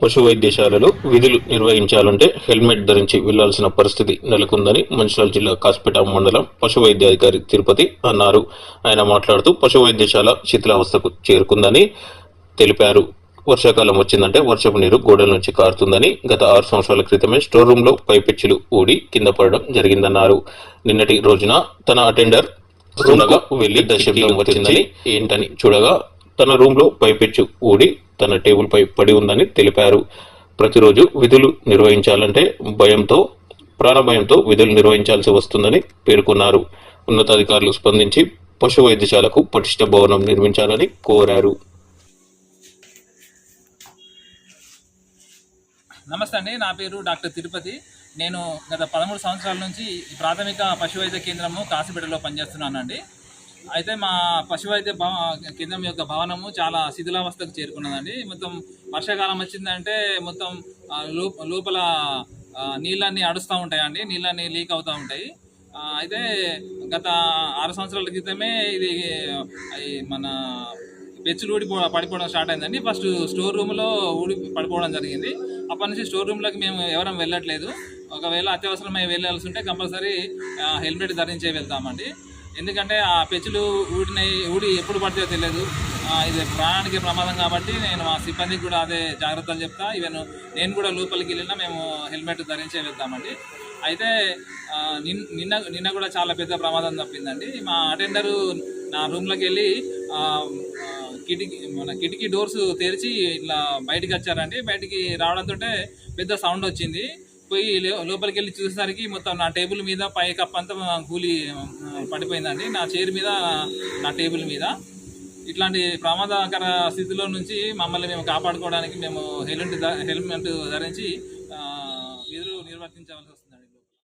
పశు వైద్యశాలలో విధులు నిర్వహించాలంటే హెల్మెట్ ధరించి వెళ్లాల్సిన పరిస్థితి నెలకొందని మంచిర్యాల జిల్లా కాసిపేట మండలం పశు వైద్యాధికారి తిరుపతి అన్నారు. ఆయన మాట్లాడుతూ పశు వైద్యశాల శిథిలావస్థకు చేరుకుందని తెలిపారు. వర్షాకాలం వచ్చిందంటే వర్షపు నీరు గోడల నుంచి కారుతుందని, గత 6 సంవత్సరాల క్రితమే స్టోర్ రూమ్ లో పైపెచ్చులు ఊడి కింద పడడం జరిగిందన్నారు. నిన్నటి రోజున తన అటెండర్ ఉండగా వెళ్లి దశబ్దం వచ్చిందని ఏంటని చూడగా తన రూమ్ లో పైపెచ్చు ఊడి తన టేబుల్ పై పడి ఉందని తెలిపారు. ప్రతిరోజు విధులు నిర్వహించాలంటే ప్రాణభయంతో విధులు నిర్వహించాల్సి వస్తుందని పేర్కొన్నారు. ఉన్నతాధికారులు స్పందించి పశు వైద్యశాలకు పటిష్ట భవనం నిర్మించాలని కోరారు. నమస్తే అండి, నా పేరు డాక్టర్ తిరుపతి. నేను గత 13 సంవత్సరాల నుంచి ప్రాథమిక పశు వైద్య కేంద్రము కాసిపేటలో పనిచేస్తున్నానండి. అయితే మా పశు వైద్య కేంద్రం యొక్క భవనము చాలా శిథిలావస్థకు చేరుకున్నదండి. మొత్తం వర్షాకాలం వచ్చిందంటే మొత్తం లోపల నీళ్ళన్నీ అడుస్తూ ఉంటాయండి, నీళ్ళన్నీ లీక్ అవుతూ ఉంటాయి. అయితే గత 6 సంవత్సరాల క్రితమే ఇది మన పెచ్చులు పడిపోవడం స్టార్ట్ అయిందండి. ఫస్ట్ స్టోర్ రూమ్లో పడిపోవడం జరిగింది. అప్పటి నుంచి స్టోర్ రూమ్లోకి మేము ఎవరం వెళ్ళట్లేదు. ఒకవేళ అత్యవసరమై వెళ్ళాల్సి ఉంటే కంపల్సరీ హెల్మెట్ ధరించే వెళ్తామండి. ఎందుకంటే ఆ పెచ్చులు ఊడి ఎప్పుడు పడితే తెలియదు, ఇది ప్రాణానికి ప్రమాదం కాబట్టి నేను మా సిబ్బందికి కూడా అదే జాగ్రత్తలు చెప్తా. ఈవెన్ నేను కూడా లోపలికి వెళ్ళినా మేము హెల్మెట్ ధరించే వెళ్తామండి. అయితే నిన్న కూడా చాలా పెద్ద ప్రమాదం తప్పిందండి. మా అటెండరు నా రూమ్లోకి వెళ్ళి కిటికీ డోర్స్ తెరిచి ఇట్లా బయటికి వచ్చారండి. బయటికి రావడంతో పెద్ద సౌండ్ వచ్చింది. పోయి లోపలికి వెళ్ళి చూసేసరికి మొత్తం నా టేబుల్ మీద పై కప్ అంతా కూలి పడిపోయిందండి, నా చైర్ మీద, నా టేబుల్ మీద. ఇట్లాంటి ప్రమాదకర స్థితిలో నుంచి మమ్మల్ని మేము కాపాడుకోవడానికి మేము హెల్మెట్ ధరించి విధులు నిర్వర్తించవలసి వస్తుంది.